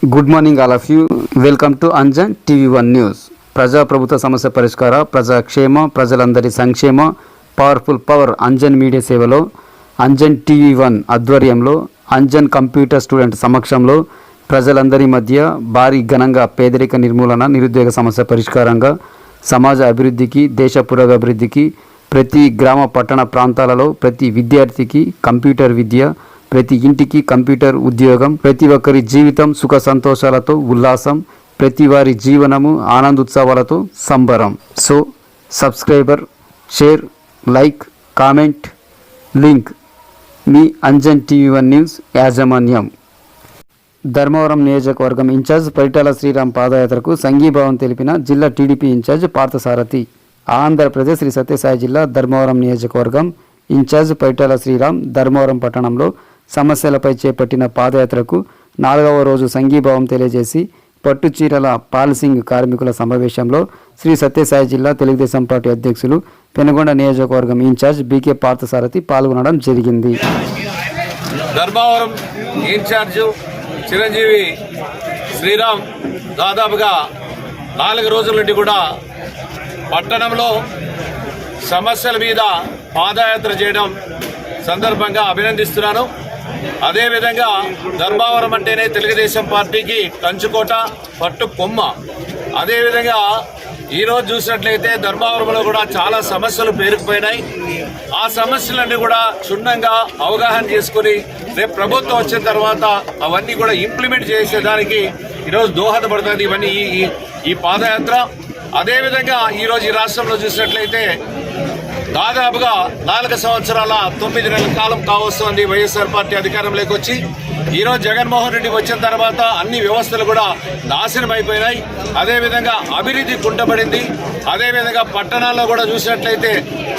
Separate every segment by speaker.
Speaker 1: Good morning all of you. Welcome to Anjan TV one news. ప్రజాప్రభుత్వ సమస్య పరిష్కార, ప్రజాక్షేమ, ప్రజలందరి సంక్షేమ, పవర్ఫుల్ పవర్ అంజన్ మీడియా సేవలో అంజన్ టీవీ1 ఆధ్వర్యంలో అంజన్ కంప్యూటర్ స్టూడెంట్ సమక్షంలో ప్రజలందరి మధ్య భారీ ఘనంగా పేదరిక నిర్మూలన, నిరుద్యోగ సమస్య పరిష్కారంగా, సమాజ అభివృద్ధికి, దేశ పురోగభివృద్ధికి, ప్రతి గ్రామ పట్టణ ప్రాంతాలలో ప్రతి విద్యార్థికి కంప్యూటర్ విద్య, ప్రతి ఇంటికి కంప్యూటర్ ఉద్యోగం, ప్రతి ఒక్కరి జీవితం సుఖ సంతోషాలతో ఉల్లాసం, ప్రతి వారి జీవనము ఆనందోత్సవాలతో సంబరం. So subscriber, share, like, comment, link మీ అంజన్ టీవీ1 న్యూస్ యాజమాన్యం. ధర్మవరం నియోజకవర్గం ఇన్ఛార్జ్ పరిటాల శ్రీరామ్ పాదయాత్రకు సంఘీభావం తెలిపిన జిల్లా టీడీపీ ఇన్ఛార్జ్ పార్థసారథి. ఆంధ్రప్రదేశ్ శ్రీ సత్యసాయి జిల్లా ధర్మవరం నియోజకవర్గం ఇన్ఛార్జ్ పరిటాల శ్రీరామ్ ధర్మవరం పట్టణంలో సమస్యలపై చేపట్టిన పాదయాత్రకు 4వ రోజు సంఘీభావం తెలియజేసి పట్టుచీరల పాలసింగ్ కార్మికుల సమావేశంలో శ్రీ సత్యసాయి జిల్లా తెలుగుదేశం పార్టీ అధ్యక్షులు, పెనుగొండ నియోజకవర్గం ఇన్ఛార్జ్ బీకే పార్థసారథి పాల్గొనడం జరిగింది.
Speaker 2: ధర్మవరం ఇన్ఛార్జు చిరంజీవి శ్రీరామ్ దాదాపుగా 4 రోజుల నుండి కూడా పట్టణంలో సమస్యల మీద పాదయాత్ర చేయడం సందర్భంగా అభినందిస్తున్నాను. అదేవిధంగా ధర్మవరం అంటేనే తెలుగుదేశం పార్టీకి కంచుకోట, పట్టు కొమ్మ. అదేవిధంగా ఈరోజు చూసినట్లయితే ధర్మవరంలో కూడా చాలా సమస్యలు పేరుకుపోయినాయి. ఆ సమస్యలన్నీ కూడా క్షుణ్ణంగా అవగాహన చేసుకుని రేపు ప్రభుత్వం వచ్చిన తర్వాత అవన్నీ కూడా ఇంప్లిమెంట్ చేసేదానికి ఈరోజు దోహదపడుతుంది ఇవన్నీ ఈ పాదయాత్ర. అదేవిధంగా ఈరోజు ఈ రాష్ట్రంలో చూసినట్లయితే దాదాపుగా 4 సంవత్సరాల 9 నెలల కాలం కావస్తోంది వైఎస్ఆర్ పార్టీ అధికారంలోకి వచ్చి. ఈరోజు జగన్మోహన్ రెడ్డి వచ్చిన తర్వాత అన్ని వ్యవస్థలు కూడా నాశనం అయిపోయినాయి. అదేవిధంగా అభివృద్ధి కుంటపడింది. అదేవిధంగా పట్టణాల్లో కూడా చూసినట్లయితే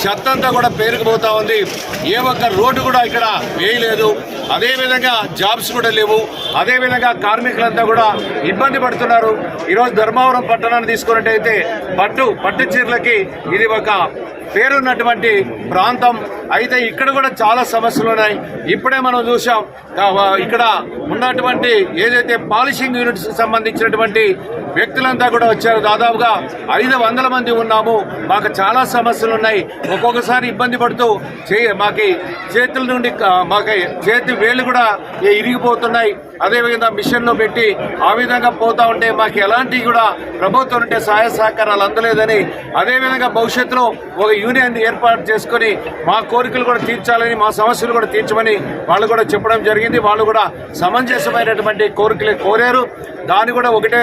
Speaker 2: చెత్తంతా కూడా పేరుకుపోతా ఉంది. ఏ ఒక్క రోడ్డు కూడా ఇక్కడ వేయలేదు. అదేవిధంగా జాబ్స్ కూడా లేవు. అదేవిధంగా కార్మికులంతా కూడా ఇబ్బంది పడుతున్నారు. ఈరోజు ధర్మవరం పట్టణాన్ని తీసుకున్నట్టయితే పట్టు చీరలకి ఇది ఒక పేరున్నటువంటి ప్రాంతం. అయితే ఇక్కడ కూడా చాలా సమస్యలు ఉన్నాయి. ఇప్పుడే మనం చూసాం, ఇక్కడ ఉన్నటువంటి ఏదైతే పాలిషింగ్ యూనిట్స్ సంబంధించినటువంటి వ్యక్తులంతా కూడా వచ్చారు. దాదాపుగా 500 మంది ఉన్నాము. మాకు చాలా సమస్యలు ఉన్నాయి. ఒక్కొక్కసారి ఇబ్బంది పడుతూ మాకు చేతుల నుండి చేతి వేళ్ళు కూడా ఇరిగిపోతున్నాయి. అదేవిధంగా మిషన్లో పెట్టి ఆ విధంగా పోతా ఉంటే మాకు ఎలాంటి కూడా ప్రభుత్వం నుండి సహాయ సహకారాలు అందలేదని, అదేవిధంగా భవిష్యత్తులో ఒక యూనియన్ ఏర్పాటు చేసుకుని మా కోరికలు కూడా తీర్చాలని, మా సమస్యలు కూడా తీర్చమని వాళ్ళు కూడా చెప్పడం జరిగింది. వాళ్ళు కూడా సమంజసమైనటువంటి కోరికలు కోరారు. దాన్ని కూడా ఒకటే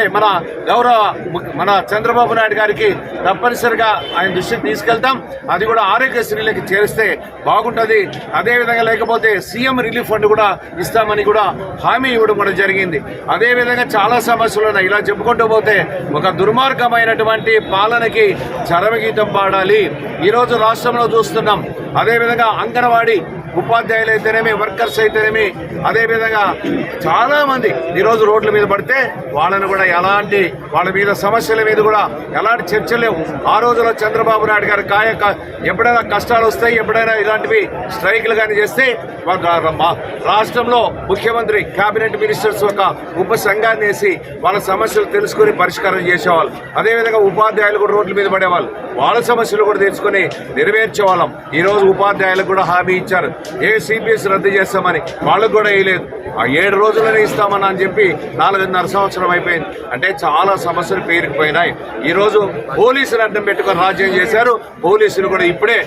Speaker 2: మన చంద్రబాబు నాయుడు గారికి తప్పనిసరిగా ఆయన దృష్టికి తీసుకెళ్తాం. అది కూడా ఆరోగ్యశ్రీలకి చేరిస్తే బాగుంటుంది. అదేవిధంగా లేకపోతే సీఎం రిలీఫ్ ఫండ్ కూడా ఇస్తామని కూడా హామీ ఇవ్వడం కూడా జరిగింది. అదేవిధంగా చాలా సమస్యలు ఉన్నాయి. ఇలా చెప్పుకుంటూ పోతే ఒక దుర్మార్గమైనటువంటి పాలనకి చరమగీతం పాడాలి. ఈరోజు రాష్ట్రంలో చూస్తున్నాం. అదేవిధంగా అంగన్వాడీ ఉపాధ్యాయులు అయితేనేమి, వర్కర్స్ అయితేనేమి, అదేవిధంగా చాలా మంది ఈరోజు రోడ్ల మీద పడితే వాళ్ళని కూడా వాళ్ళ మీద సమస్యల మీద కూడా ఎలాంటి చర్చలు లేవు. ఆ రోజులో చంద్రబాబు నాయుడు గారు ఎప్పుడైనా కష్టాలు వస్తాయి, ఎప్పుడైనా ఇలాంటివి స్ట్రైకులు కానీ చేస్తే రాష్ట్రంలో ముఖ్యమంత్రి, కేబినెట్ మినిస్టర్స్ ఒక ఉప సంఘాన్ని వేసి వాళ్ళ సమస్యలు తెలుసుకుని పరిష్కారం చేసేవాళ్ళు. అదేవిధంగా ఉపాధ్యాయులు కూడా రోడ్ల మీద పడేవాళ్ళు. వాళ్ళ సమస్యలు కూడా తెలుసుకుని నెరవేర్చేవాళ్ళం. ఈరోజు ఉపాధ్యాయులకు కూడా హామీ ఇచ్చారు, సిపిఎస్ రద్దు చేస్తామని. వాళ్ళకు కూడా వేయలేదు. ఆ 7 రోజులనే ఇస్తామని అని చెప్పి 4.5 సంవత్సరం అయిపోయింది. అంటే చాలా సమస్యలు పేరుకుపోయినాయి. ఈరోజు పోలీసులు అడ్డం పెట్టుకొని రాజ్యం చేశారు. పోలీసులు కూడా ఇప్పుడే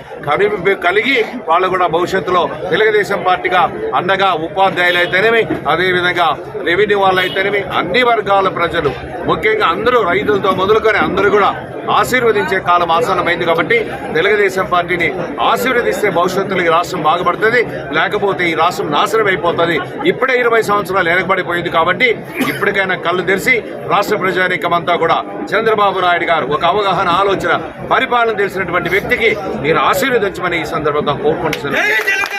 Speaker 2: కలిగి వాళ్ళు కూడా భవిష్యత్తులో తెలుగుదేశం పార్టీగా అండగా ఉపాధ్యాయులు అయితేనేమి, అదేవిధంగా రెవెన్యూ వాళ్ళు అయితేనేమి, అన్ని వర్గాల ప్రజలు, ముఖ్యంగా అందరూ రైతులతో మొదలుకొని అందరూ కూడా ఆశీర్వదించే కాలం ఆసన్నమైంది. కాబట్టి తెలుగుదేశం పార్టీని ఆశీర్వదిస్తే భవిష్యత్తులో ఈ రాష్ట్రం బాగుపడుతుంది. లేకపోతే ఈ రాష్ట్రం నాశనం అయిపోతుంది. ఇప్పుడే 20 సంవత్సరాలు వెనకబడిపోయింది. కాబట్టి ఇప్పటికైనా కళ్ళు తెరిచి రాష్ట్ర ప్రజానీకమంతా కూడా చంద్రబాబు నాయుడు గారు ఒక అవగాహన, ఆలోచన, పరిపాలన తెలిసినటువంటి వ్యక్తికి మీరు ఆశీర్వదించమని ఈ సందర్భంగా కోరుకుంటున్నారు.